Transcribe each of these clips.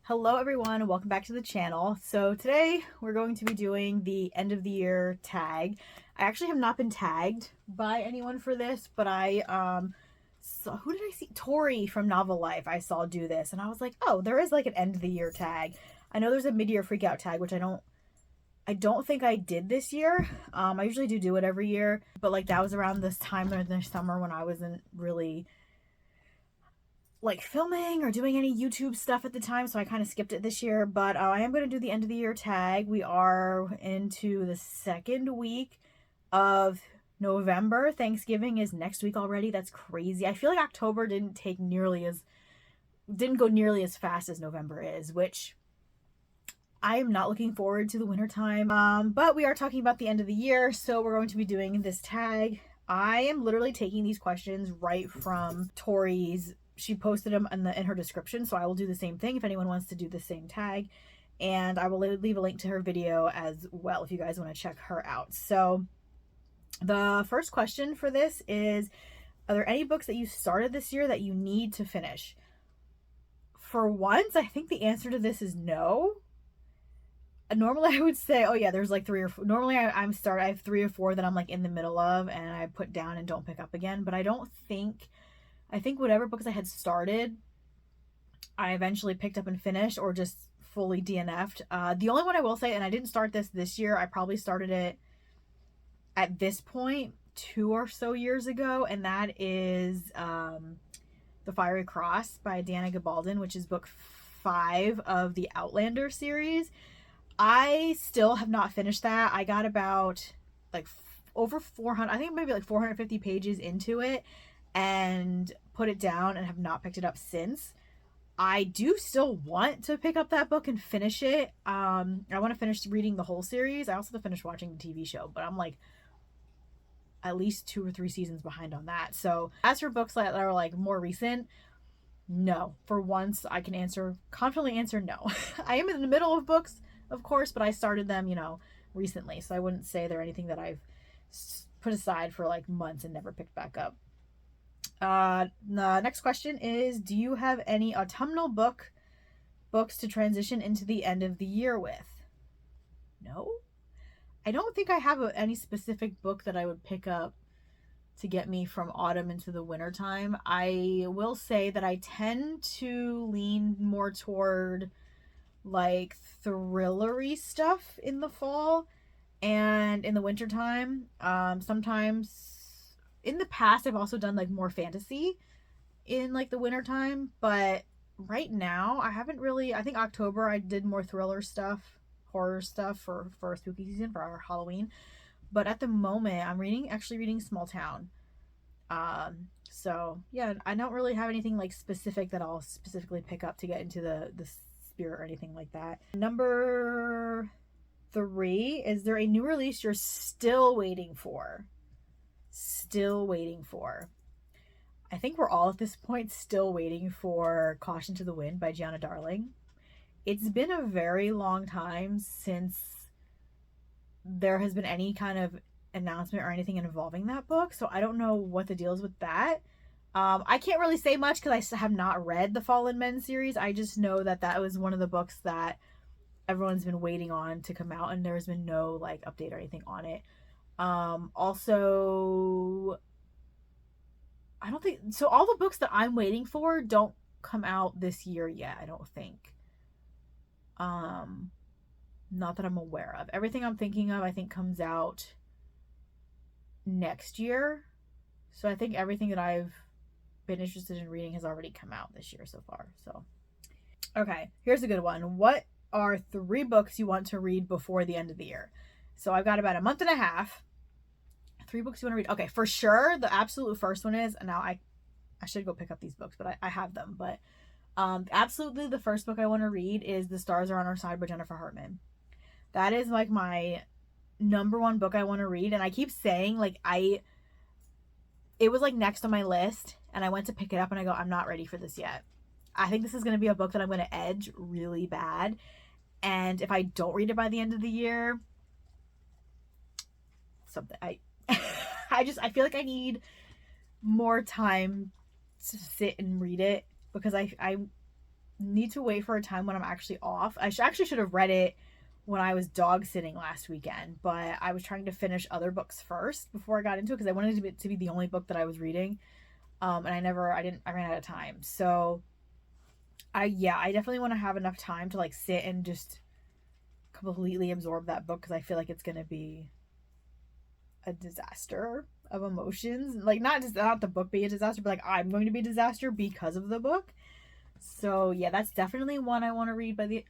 Hello everyone, welcome back to the channel. So today we're going to be doing the end of the year tag. I actually have not been tagged by anyone for this, but who did I see? Tori from Novel Life I saw do this, and I was like, oh, there is like an end of the year tag. I know there's a mid-year freakout tag, which I don't think I did this year. I usually do it every year, but like that was around this time during the summer when I wasn't really like filming or doing any YouTube stuff at the time, so I kind of skipped it this year. But I am going to do the end of the year tag. We are into the second week of November. Thanksgiving is next week already. That's crazy. I feel like October didn't go nearly as fast as November is, which I am not looking forward to the winter time. But we are talking about the end of the year, so we're going to be doing this tag. I am literally taking these questions right from Tori's. She posted them in her description, so I will do the same thing if anyone wants to do the same tag. And I will leave a link to her video as well if you guys want to check her out. So the first question for this is, are there any books that you started this year that you need to finish? For once, I think the answer to this is no. Normally I would say, oh yeah, there's like three or four. Normally I have three or four that I'm like in the middle of and I put down and don't pick up again. But I think whatever books I had started, I eventually picked up and finished or just fully DNF'd. The only one I will say, and I didn't start this year, I probably started it at this point 2 or so years ago, and that is The Fiery Cross by Deanna Gabaldon, which is book 5 of the Outlander series. I still have not finished that. I got about like over 400, I think maybe like 450 pages into it and put it down and have not picked it up since. I do still want to pick up that book and finish it. I want to finish reading the whole series. I also have to finish watching the TV show, but I'm like at least 2 or 3 seasons behind on that. So as for books that are like more recent, no. For once, I can confidently answer no. I am in the middle of books, of course, but I started them, recently. So I wouldn't say they're anything that I've put aside for like months and never picked back up. The next question is, do you have any autumnal books to transition into the end of the year with? No. I don't think I have any specific book that I would pick up to get me from autumn into the winter time. I will say that I tend to lean more toward like thrillery stuff in the fall and in the winter time. Sometimes in the past I've also done like more fantasy in like the winter time, but right now I haven't really. I think October I did more thriller stuff, horror stuff for spooky season for our Halloween. But at the moment I'm actually reading Small Town. So yeah, I don't really have anything like specific that I'll specifically pick up to get into the spirit or anything like that. Number 3, is there a new release you're still waiting for? Still waiting for. I think we're all at this point still waiting for Caution to the Wind by Gianna Darling. It's been a very long time since there has been any kind of announcement or anything involving that book, so I don't know what the deal is with that. I can't really say much because I have not read the Fallen Men series. I just know that was one of the books that everyone's been waiting on to come out, and there's been no like update or anything on it. Also, I don't think so. All the books that I'm waiting for don't come out this year yet, I don't think. Not that I'm aware of. Everything I'm thinking of, I think, comes out next year. So I think everything that I've been interested in reading has already come out this year so far. So, okay, here's a good one. What are 3 books you want to read before the end of the year? So I've got about a month and a half. 3 books you want to read. Okay, for sure, the absolute first one is, and now I should go pick up these books, but I have them. But absolutely the first book I want to read is The Stars Are on Our Side by Jennifer Hartman. That is like my number 1 book I want to read, and I keep saying like it was like next on my list, and I went to pick it up and I go, I'm not ready for this yet. I think this is going to be a book that I'm going to edge really bad, and if I don't read it by the end of the year, I feel like I need more time to sit and read it, because I need to wait for a time when I'm actually off. I actually should have read it when I was dog sitting last weekend, but I was trying to finish other books first before I got into it because I wanted it to be the only book that I was reading. And I ran out of time. So I definitely want to have enough time to like sit and just completely absorb that book because I feel like it's going to be a disaster of emotions. Like not the book be a disaster, but like I'm going to be a disaster because of the book. So yeah, that's definitely one I want to read by the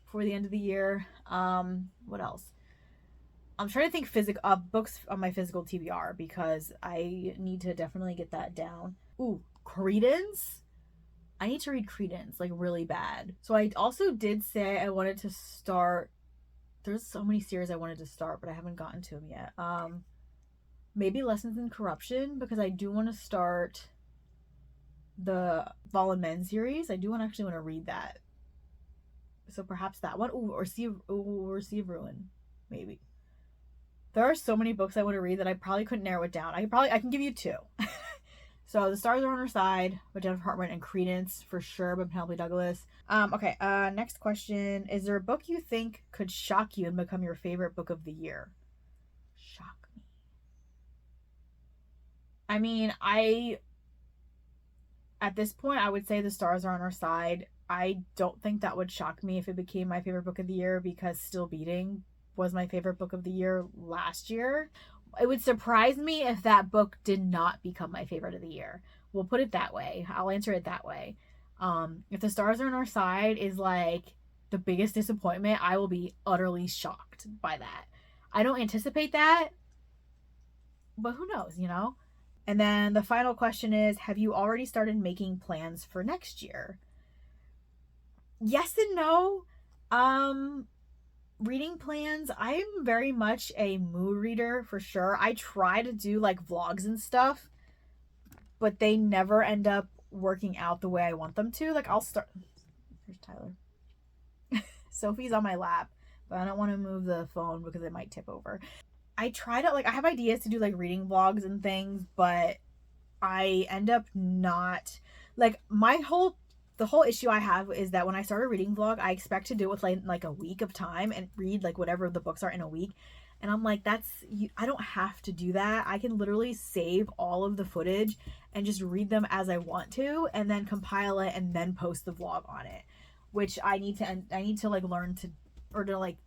before the end of the year. What else? I'm trying to think physical books on my physical TBR because I need to definitely get that down. Ooh, Credence. I need to read Credence like really bad. So I also did say I wanted to start. There's so many series I wanted to start, but I haven't gotten to them yet. Maybe Lessons in Corruption because I do want to start the Fallen Men series. I do actually want to read that. So perhaps that one. Ooh, or Sea of Ruin, maybe. There are so many books I want to read that I probably couldn't narrow it down. I can give you two. So The Stars Are on Our Side by Jennifer Hartman and Credence for sure by Penelope Douglas. Okay, next question. Is there a book you think could shock you and become your favorite book of the year? Shock me. I mean, at this point, I would say The Stars Are on Our Side. I don't think that would shock me if it became my favorite book of the year because Still Beating was my favorite book of the year last year. It would surprise me if that book did not become my favorite of the year. We'll put it that way. I'll answer it that way. If The Stars Are on Our Side is like the biggest disappointment, I will be utterly shocked by that. I don't anticipate that, but who knows, you know? And then the final question is, have you already started making plans for next year? Yes and no. Reading plans, I'm very much a mood reader for sure. I try to do like vlogs and stuff, but they never end up working out the way I want them to. Like I'll start. There's Tyler. Sophie's on my lap, but I don't want to move the phone because it might tip over. I try to I have ideas to do like reading vlogs and things, but I end up not like the whole issue I have is that when I start a reading vlog, I expect to do it with like a week of time and read like whatever the books are in a week. And I'm like, I don't have to do that. I can literally save all of the footage and just read them as I want to and then compile it and then post the vlog on it, which I need to like learn to, or to like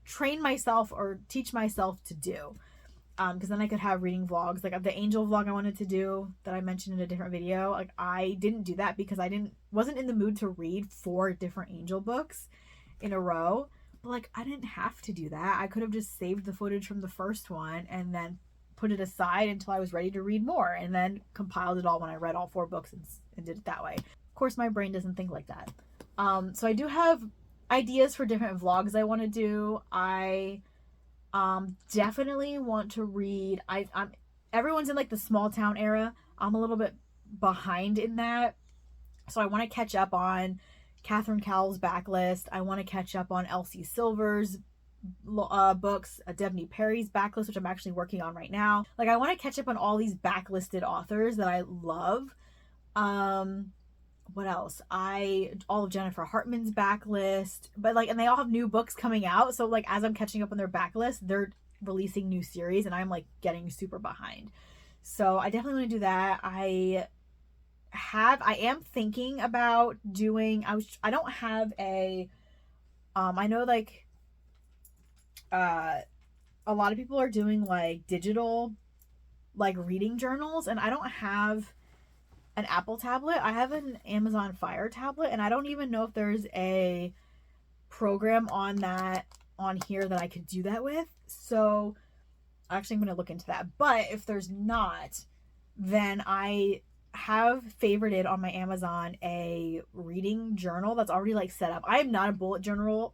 train myself or teach myself to do. Because then I could have reading vlogs like the angel vlog I wanted to do that I mentioned in a different video. Like I didn't do that because I wasn't in the mood to read 4 different angel books in a row. But like I didn't have to do that. I could have just saved the footage from the first one and then put it aside until I was ready to read more and then compiled it all when I read all 4 books and did it that way. Of course my brain doesn't think like that. So I do have ideas for different vlogs I want to do. I definitely want to read. I'm everyone's in like the small town era. I'm a little bit behind in that, so I want to catch up on Catherine Cowell's backlist. I want to catch up on Elsie Silver's books, Debney Perry's backlist, which I'm actually working on right now. Like I want to catch up on all these backlisted authors that I love. What else? All of Jennifer Hartman's backlist, but like, and they all have new books coming out. So like, as I'm catching up on their backlist, they're releasing new series, and I'm like getting super behind. So I definitely want to do that. I am thinking about doing. I don't have a. I know like, a lot of people are doing like digital, like reading journals, and I don't have an Apple tablet. I have an Amazon Fire tablet, and I don't even know if there's a program on here that I could do that with. So actually I'm going to look into that. But if there's not, then I have favorited on my Amazon a reading journal that's already like set up. I am not a bullet journaler.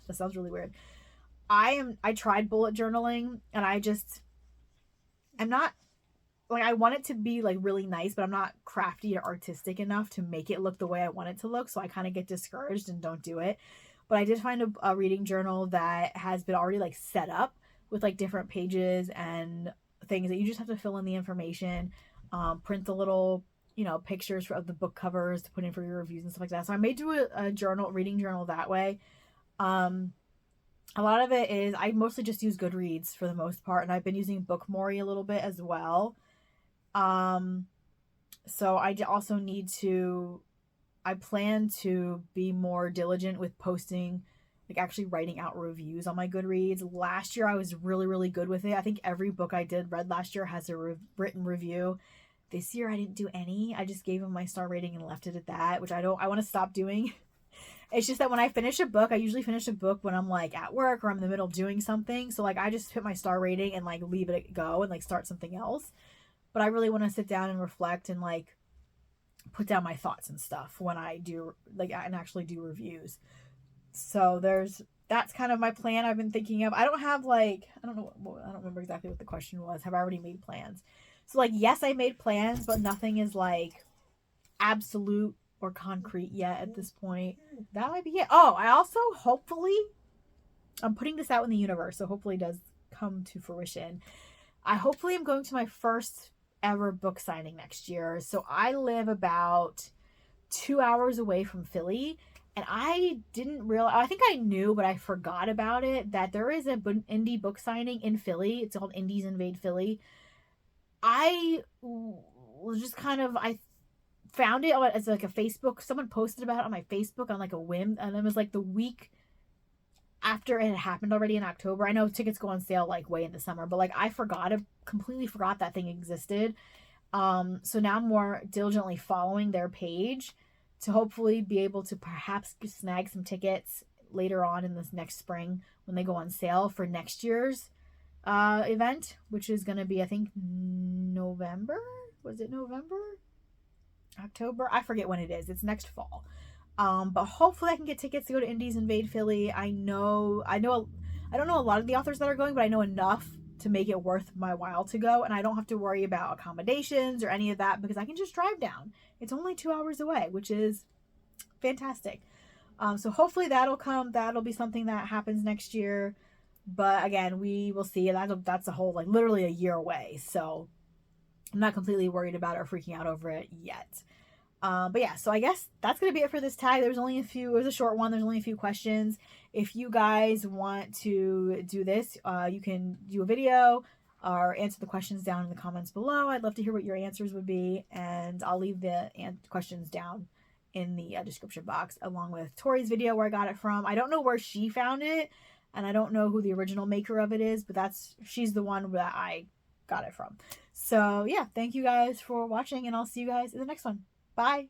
That sounds really weird. I tried bullet journaling and I'm not like, I want it to be like really nice, but I'm not crafty or artistic enough to make it look the way I want it to look. So I kind of get discouraged and don't do it. But I did find a reading journal that has been already like set up with like different pages and things that you just have to fill in the information, print the little you know, pictures of the book covers to put in for your reviews and stuff like that. So I may do a journal, reading journal that way. Um, a lot of it is I mostly just use Goodreads for the most part, and I've been using Bookmori a little bit as well. Um, so I also need to, I plan to be more diligent with posting, like actually writing out reviews on my Goodreads. Last year I was really, really good with it. I think every book I read last year has a written review. This year I didn't do any. I just gave them my star rating and left it at that, which I want to stop doing. It's just that when I finish a book, I usually finish a book when I'm like at work or I'm in the middle of doing something. So like I just hit my star rating and like leave it go and like start something else. But I really want to sit down and reflect and like put down my thoughts and stuff when I do like and actually do reviews. So that's kind of my plan I've been thinking of. I don't have like I don't remember exactly what the question was. Have I already made plans? So like yes, I made plans, but nothing is like absolute or concrete yet at this point. That might be it. Oh, I also hopefully I'm putting this out in the universe, so hopefully it does come to fruition. I hopefully am going to my first ever book signing next year. So I live about 2 hours away from Philly, and I didn't realize, I think I knew, but I forgot about it, that there is an indie book signing in Philly. It's called Indies Invade Philly. I was just kind of, I found it as like a Facebook, someone posted about it on my Facebook on like a whim, and it was like the week after it had happened already in October. I know tickets go on sale like way in the summer, but like I completely forgot that thing existed. So now I'm more diligently following their page to hopefully be able to perhaps snag some tickets later on in this next spring when they go on sale for next year's event, which is going to be, I think, November. Was it November? October? I forget when it is. It's next fall. But hopefully I can get tickets to go to Indies Invade Philly. I don't know a lot of the authors that are going, but I know enough to make it worth my while to go, and I don't have to worry about accommodations or any of that because I can just drive down. It's only 2 hours away, which is fantastic. So hopefully that'll be something that happens next year. But again, we will see. That's a whole, like, literally a year away. So I'm not completely worried about it or freaking out over it yet. But yeah, so I guess that's going to be it for this tag. It was a short one. There's only a few questions. If you guys want to do this, you can do a video or answer the questions down in the comments below. I'd love to hear what your answers would be, and I'll leave the questions down in the description box along with Tori's video where I got it from. I don't know where she found it, and I don't know who the original maker of it is, but she's the one that I got it from. So yeah, thank you guys for watching, and I'll see you guys in the next one. Bye.